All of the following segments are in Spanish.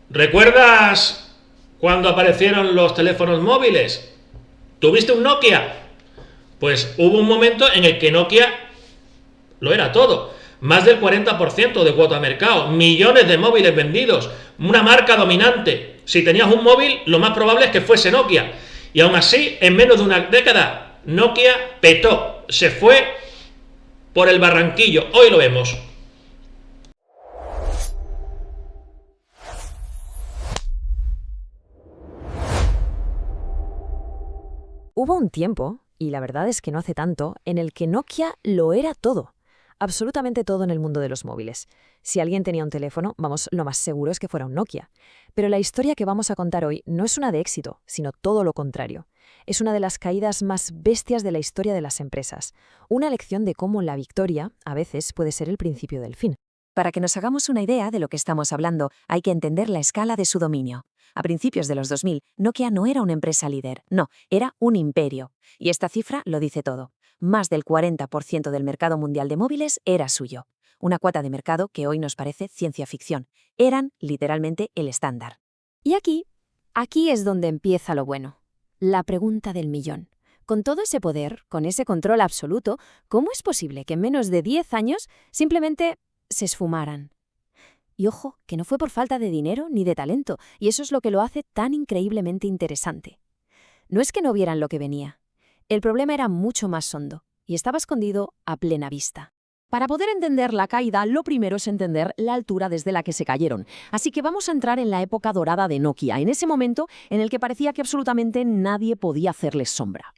¿Recuerdas cuando aparecieron los teléfonos móviles? ¿Tuviste un Nokia? Pues hubo un momento en el que Nokia lo era todo. Más del 40% de cuota de mercado, millones de móviles vendidos, una marca dominante. Si tenías un móvil, lo más probable es que fuese Nokia. Y aún así, en menos de una década, Nokia petó, se fue por el barranquillo. Hoy lo vemos. Hubo un tiempo, y la verdad es que no hace tanto, en el que Nokia lo era todo. Absolutamente todo en el mundo de los móviles. Si alguien tenía un teléfono, vamos, lo más seguro es que fuera un Nokia. Pero la historia que vamos a contar hoy no es una de éxito, sino todo lo contrario. Es una de las caídas más bestias de la historia de las empresas. Una lección de cómo la victoria, a veces, puede ser el principio del fin. Para que nos hagamos una idea de lo que estamos hablando, hay que entender la escala de su dominio. A principios de los 2000, Nokia no era una empresa líder, no, era un imperio. Y esta cifra lo dice todo. Más del 40% del mercado mundial de móviles era suyo. Una cuota de mercado que hoy nos parece ciencia ficción. Eran, literalmente, el estándar. Y aquí es donde empieza lo bueno. La pregunta del millón. Con todo ese poder, con ese control absoluto, ¿cómo es posible que en menos de 10 años simplemente se esfumaran? Y ojo, que no fue por falta de dinero ni de talento, y eso es lo que lo hace tan increíblemente interesante. No es que no vieran lo que venía. El problema era mucho más hondo, y estaba escondido a plena vista. Para poder entender la caída, lo primero es entender la altura desde la que se cayeron. Así que vamos a entrar en la época dorada de Nokia, en ese momento en el que parecía que absolutamente nadie podía hacerles sombra.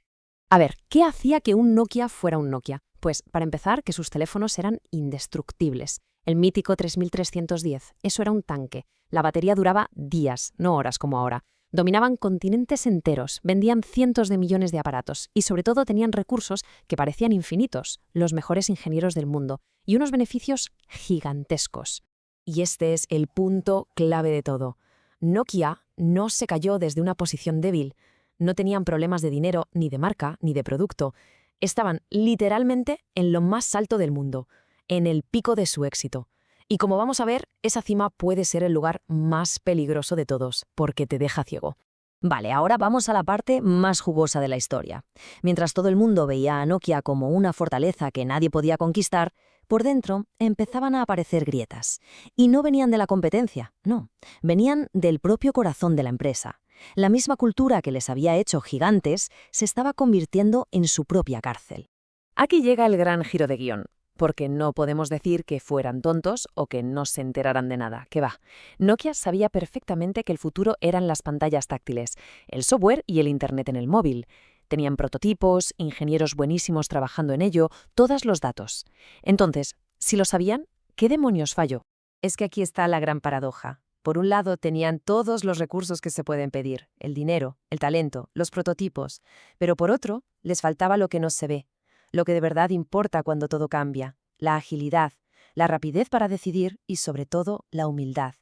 A ver, ¿qué hacía que un Nokia fuera un Nokia? Pues, para empezar, que sus teléfonos eran indestructibles. El mítico 3310, eso era un tanque. La batería duraba días, no horas como ahora. Dominaban continentes enteros, vendían cientos de millones de aparatos y sobre todo tenían recursos que parecían infinitos, los mejores ingenieros del mundo, y unos beneficios gigantescos. Y este es el punto clave de todo. Nokia no se cayó desde una posición débil. No tenían problemas de dinero, ni de marca, ni de producto. Estaban literalmente en lo más alto del mundo, en el pico de su éxito. Y como vamos a ver, esa cima puede ser el lugar más peligroso de todos, porque te deja ciego. Vale, ahora vamos a la parte más jugosa de la historia. Mientras todo el mundo veía a Nokia como una fortaleza que nadie podía conquistar, por dentro empezaban a aparecer grietas. Y no venían de la competencia, no, venían del propio corazón de la empresa. La misma cultura que les había hecho gigantes se estaba convirtiendo en su propia cárcel. Aquí llega el gran giro de guión. Porque no podemos decir que fueran tontos o que no se enteraran de nada, que va. Nokia sabía perfectamente que el futuro eran las pantallas táctiles, el software y el Internet en el móvil. Tenían prototipos, ingenieros buenísimos trabajando en ello, todos los datos. Entonces, si lo sabían, ¿qué demonios falló? Es que aquí está la gran paradoja. Por un lado, tenían todos los recursos que se pueden pedir, el dinero, el talento, los prototipos, pero por otro, les faltaba lo que no se ve. Lo que de verdad importa cuando todo cambia, la agilidad, la rapidez para decidir y, sobre todo, la humildad.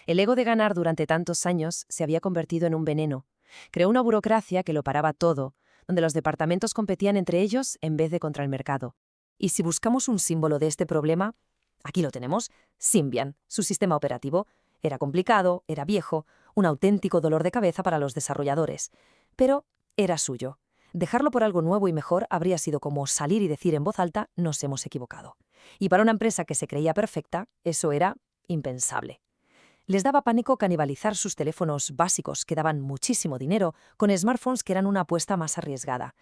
El ego de ganar durante tantos años se había convertido en un veneno. Creó una burocracia que lo paraba todo, donde los departamentos competían entre ellos en vez de contra el mercado. Y si buscamos un símbolo de este problema, aquí lo tenemos, Symbian, su sistema operativo. Era complicado, era viejo, un auténtico dolor de cabeza para los desarrolladores. Pero era suyo. Dejarlo por algo nuevo y mejor habría sido como salir y decir en voz alta, nos hemos equivocado. Y para una empresa que se creía perfecta, eso era impensable. Les daba pánico canibalizar sus teléfonos básicos, que daban muchísimo dinero, con smartphones que eran una apuesta más arriesgada.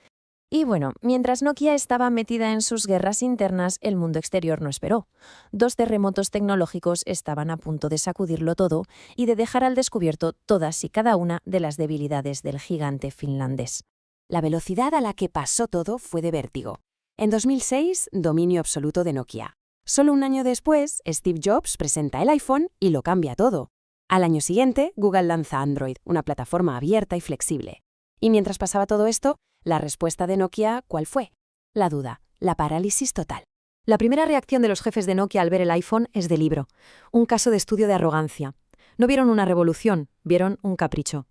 Y bueno, mientras Nokia estaba metida en sus guerras internas, el mundo exterior no esperó. 2 terremotos tecnológicos estaban a punto de sacudirlo todo y de dejar al descubierto todas y cada una de las debilidades del gigante finlandés. La velocidad a la que pasó todo fue de vértigo. En 2006, dominio absoluto de Nokia. Solo un año después, Steve Jobs presenta el iPhone y lo cambia todo. Al año siguiente, Google lanza Android, una plataforma abierta y flexible. Y mientras pasaba todo esto, la respuesta de Nokia, ¿cuál fue? La duda, la parálisis total. La primera reacción de los jefes de Nokia al ver el iPhone es de libro. Un caso de estudio de arrogancia. No vieron una revolución, vieron un capricho.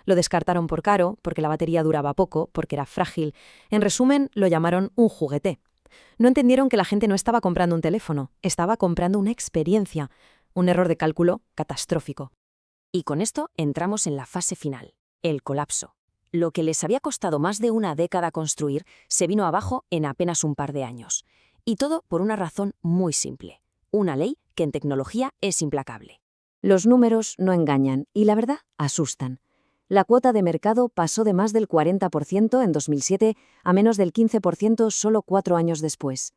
Lo descartaron por caro, porque la batería duraba poco, porque era frágil. En resumen, lo llamaron un juguete. No entendieron que la gente no estaba comprando un teléfono, estaba comprando una experiencia. Un error de cálculo catastrófico. Y con esto entramos en la fase final, el colapso. Lo que les había costado más de una década construir se vino abajo en apenas un par de años. Y todo por una razón muy simple. Una ley que en tecnología es implacable. Los números no engañan y la verdad asustan. La cuota de mercado pasó de más del 40% en 2007 a menos del 15% solo 4 años después.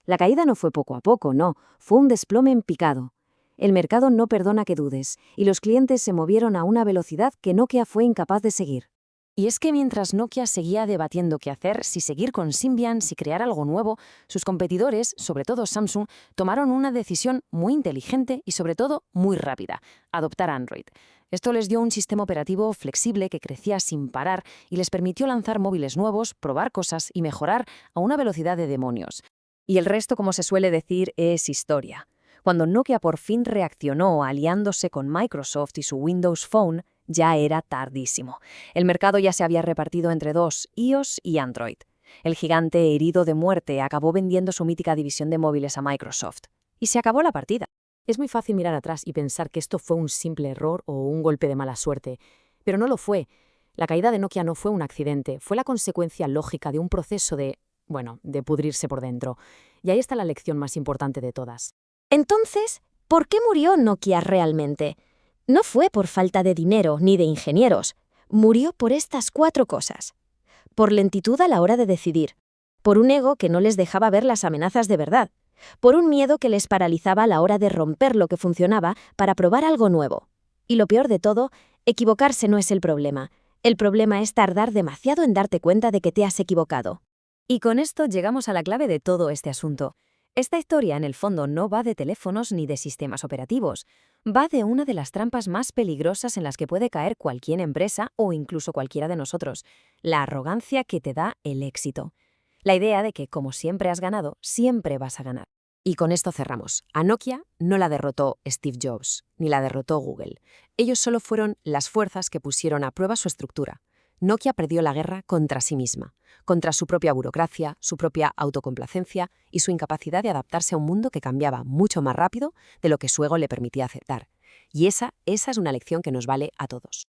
La caída no fue poco a poco, no, fue un desplome en picado. El mercado no perdona que dudes, y los clientes se movieron a una velocidad que Nokia fue incapaz de seguir. Y es que mientras Nokia seguía debatiendo qué hacer, si seguir con Symbian, si crear algo nuevo, sus competidores, sobre todo Samsung, tomaron una decisión muy inteligente y sobre todo muy rápida: adoptar Android. Esto les dio un sistema operativo flexible que crecía sin parar y les permitió lanzar móviles nuevos, probar cosas y mejorar a una velocidad de demonios. Y el resto, como se suele decir, es historia. Cuando Nokia por fin reaccionó aliándose con Microsoft y su Windows Phone, ya era tardísimo. El mercado ya se había repartido entre dos, iOS y Android. El gigante herido de muerte acabó vendiendo su mítica división de móviles a Microsoft. Y se acabó la partida. Es muy fácil mirar atrás y pensar que esto fue un simple error o un golpe de mala suerte, pero no lo fue. La caída de Nokia no fue un accidente, fue la consecuencia lógica de un proceso de pudrirse por dentro. Y ahí está la lección más importante de todas. Entonces, ¿por qué murió Nokia realmente? No fue por falta de dinero ni de ingenieros. Murió por estas 4 cosas. Por lentitud a la hora de decidir. Por un ego que no les dejaba ver las amenazas de verdad. Por un miedo que les paralizaba a la hora de romper lo que funcionaba para probar algo nuevo. Y lo peor de todo, equivocarse no es el problema. El problema es tardar demasiado en darte cuenta de que te has equivocado. Y con esto llegamos a la clave de todo este asunto. Esta historia, en el fondo, no va de teléfonos ni de sistemas operativos. Va de una de las trampas más peligrosas en las que puede caer cualquier empresa o incluso cualquiera de nosotros: la arrogancia que te da el éxito. La idea de que, como siempre has ganado, siempre vas a ganar. Y con esto cerramos. A Nokia no la derrotó Steve Jobs, ni la derrotó Google. Ellos solo fueron las fuerzas que pusieron a prueba su estructura. Nokia perdió la guerra contra sí misma, contra su propia burocracia, su propia autocomplacencia y su incapacidad de adaptarse a un mundo que cambiaba mucho más rápido de lo que su ego le permitía aceptar. Y esa es una lección que nos vale a todos.